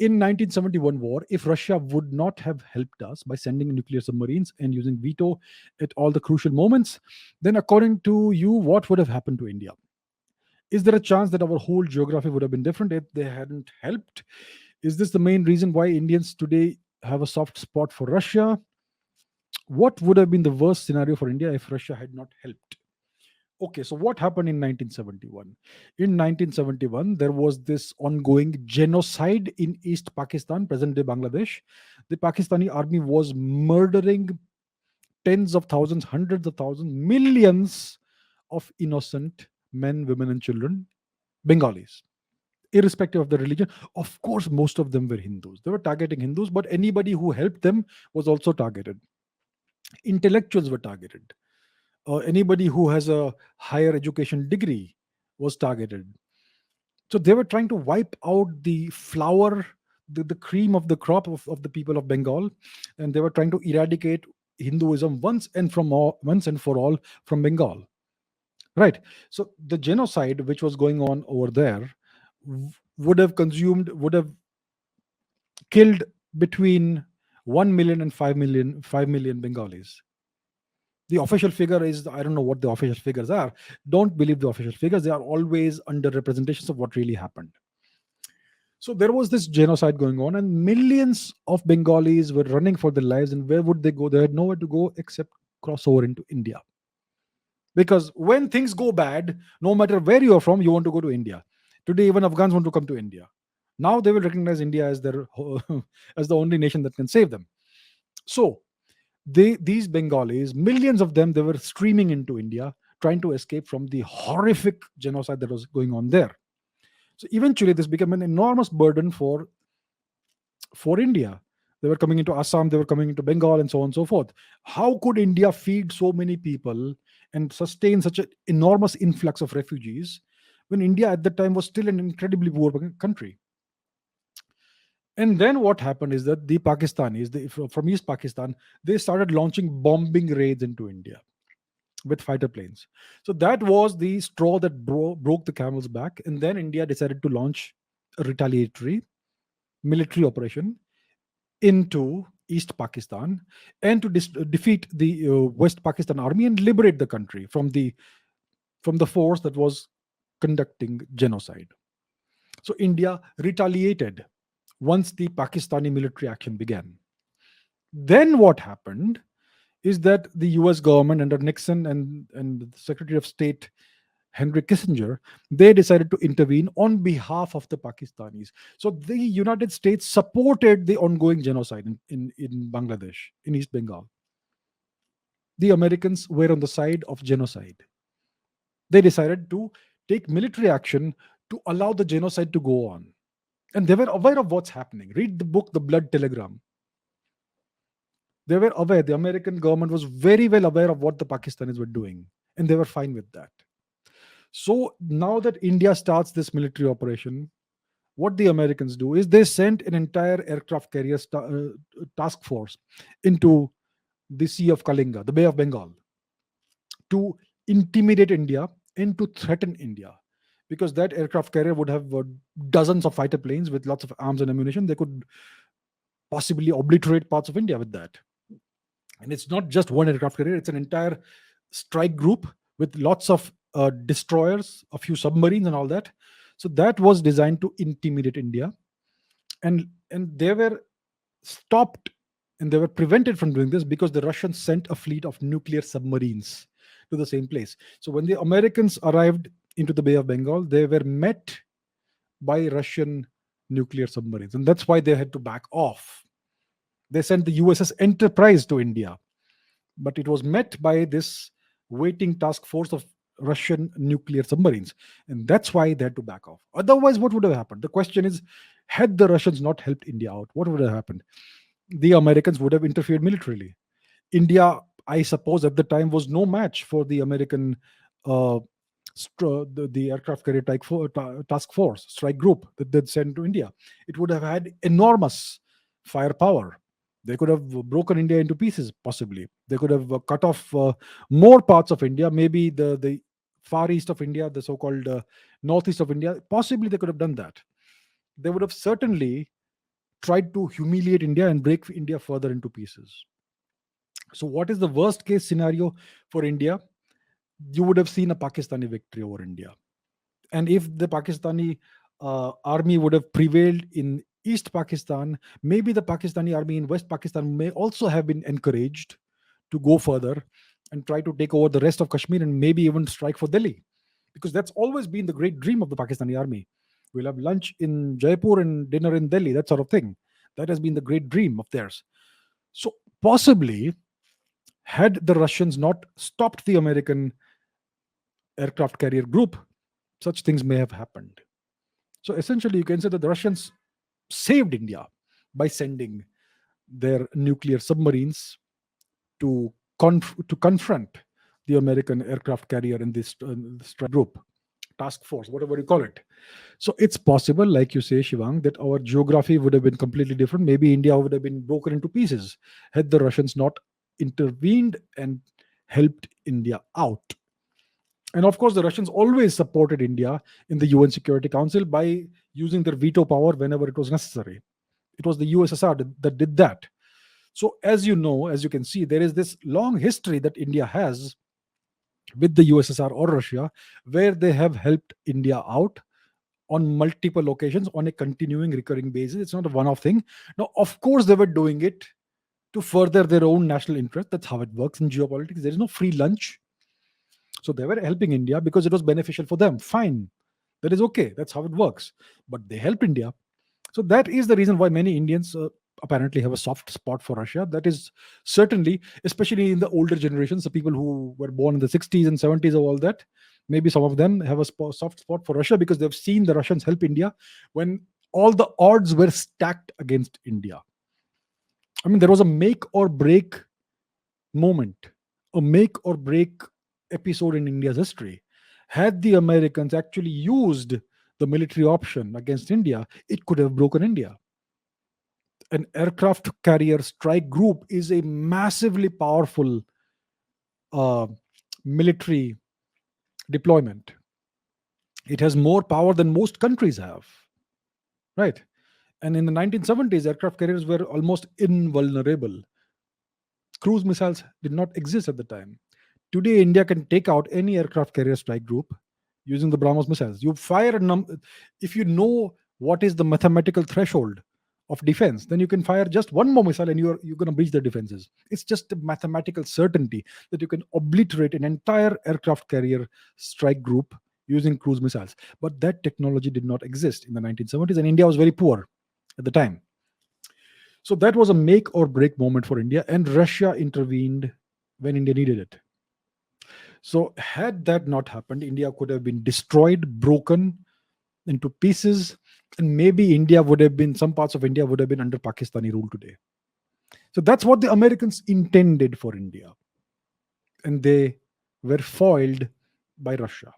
In 1971 war, if Russia would not have helped us by sending nuclear submarines and using veto at all the crucial moments, then according to you, what would have happened to India? Is there a chance that our whole geography would have been different if they hadn't helped? Is this the main reason why Indians today have a soft spot for Russia? What would have been the worst scenario for India if Russia had not helped? Okay, so what happened in 1971? In 1971, there was this ongoing genocide in East Pakistan, present day Bangladesh. The Pakistani army was murdering tens of thousands, hundreds of thousands, millions of innocent men, women, and children, Bengalis, irrespective of the religion. Of course, most of them were Hindus. They were targeting Hindus, but anybody who helped them was also targeted. Intellectuals were targeted. Anybody who has a higher education degree was targeted. So they were trying to wipe out the flower, the cream of the crop of the people of Bengal, and they were trying to eradicate Hinduism once and for all from Bengal. Right. So the genocide which was going on over there would have killed between 1 million and 5 million Bengalis. The official figure is, I don't know what the official figures are. Don't believe the official figures. They are always under representations of what really happened. So there was this genocide going on, and millions of Bengalis were running for their lives. And where would they go? They had nowhere to go except cross over into India. Because when things go bad, no matter where you are from, you want to go to India. Today, even Afghans want to come to India. Now they will recognize India as their as the only nation that can save them. So these Bengalis, millions of them, they were streaming into India, trying to escape from the horrific genocide that was going on there. So eventually, this became an enormous burden for India. They were coming into Assam, they were coming into Bengal, and so on and so forth. How could India feed so many people and sustain such an enormous influx of refugees when India at that time was still an incredibly poor country? And then what happened is that the Pakistanis, from East Pakistan, they started launching bombing raids into India with fighter planes. So that was the straw that broke the camel's back. And then India decided to launch a retaliatory military operation into East Pakistan and to defeat the West Pakistan army and liberate the country from the force that was conducting genocide. So India retaliated once the Pakistani military action began. Then what happened is that the US government under Nixon and the Secretary of State Henry Kissinger, they decided to intervene on behalf of the Pakistanis. So the United States supported the ongoing genocide in Bangladesh, in East Bengal. The Americans were on the side of genocide. They decided to take military action to allow the genocide to go on. And they were aware of what's happening. Read the book, The Blood Telegram. They were aware. The American government was very well aware of what the Pakistanis were doing, and they were fine with that. So now that India starts this military operation, what the Americans do is they send an entire aircraft carrier task force into the Sea of Kalinga, the Bay of Bengal, to intimidate India and to threaten India. Because that aircraft carrier would have dozens of fighter planes with lots of arms and ammunition. They could possibly obliterate parts of India with that. And it's not just one aircraft carrier, it's an entire strike group with lots of destroyers, a few submarines, and all that. So that was designed to intimidate India. And they were stopped and they were prevented from doing this because the Russians sent a fleet of nuclear submarines to the same place. So when the Americans arrived into the Bay of Bengal, they were met by Russian nuclear submarines. And that's why they had to back off. They sent the USS Enterprise to India, but it was met by this waiting task force of Russian nuclear submarines. And that's why they had to back off. Otherwise, what would have happened? The question is, had the Russians not helped India out, what would have happened? The Americans would have interfered militarily. India, I suppose, at the time was no match for the American uh, the aircraft carrier task force strike group that they'd sent to India. It would have had enormous firepower. They could have broken India into pieces, possibly. They could have cut off more parts of India, maybe the far east of India, the so called northeast of India. Possibly they could have done that. They would have certainly tried to humiliate India and break India further into pieces. So, what is the worst case scenario for India? You would have seen a Pakistani victory over India. And if the Pakistani army would have prevailed in East Pakistan, maybe the Pakistani army in West Pakistan may also have been encouraged to go further and try to take over the rest of Kashmir and maybe even strike for Delhi. Because that's always been the great dream of the Pakistani army. We'll have lunch in Jaipur and dinner in Delhi, that sort of thing. That has been the great dream of theirs. So, possibly, had the Russians not stopped the American aircraft carrier group, such things may have happened. So essentially, you can say that the Russians saved India by sending their nuclear submarines to to confront the American aircraft carrier in this strike group, task force, whatever you call it. So it's possible, like you say, Shivang, that our geography would have been completely different. Maybe India would have been broken into pieces had the Russians not intervened and helped India out. And of course, the Russians always supported India in the UN Security Council by using their veto power whenever it was necessary. It was the USSR that did that. So, as you know, as you can see, there is this long history that India has with the USSR or Russia, where they have helped India out on multiple occasions on a continuing, recurring basis. It's not a one off thing. Now, of course, they were doing it to further their own national interest. That's how it works in geopolitics. There is no free lunch. So they were helping India because it was beneficial for them. Fine. That is okay. That's how it works. But they helped India. So that is the reason why many Indians apparently have a soft spot for Russia. That is certainly, especially in the older generations, the people who were born in the 60s and 70s, or all that, maybe some of them have a soft spot for Russia because they've seen the Russians help India when all the odds were stacked against India. I mean, there was a make or break moment, a make or break episode in India's history. Had the Americans actually used the military option against India, it could have broken India. An aircraft carrier strike group is a massively powerful uh, military deployment. It has more power than most countries have, right? And in the 1970s, aircraft carriers were almost invulnerable. Cruise missiles did not exist at the time. Today, India can take out any aircraft carrier strike group using the BrahMos missiles. You fire if you know what is the mathematical threshold of defense, then you can fire just one more missile and you're going to breach the defenses. It's just a mathematical certainty that you can obliterate an entire aircraft carrier strike group using cruise missiles. But that technology did not exist in the 1970s, and India was very poor at the time. So that was a make or break moment for India, and Russia intervened when India needed it. So, had that not happened, India could have been destroyed, broken into pieces, and maybe some parts of India would have been under Pakistani rule today. So, that's what the Americans intended for India. And they were foiled by Russia.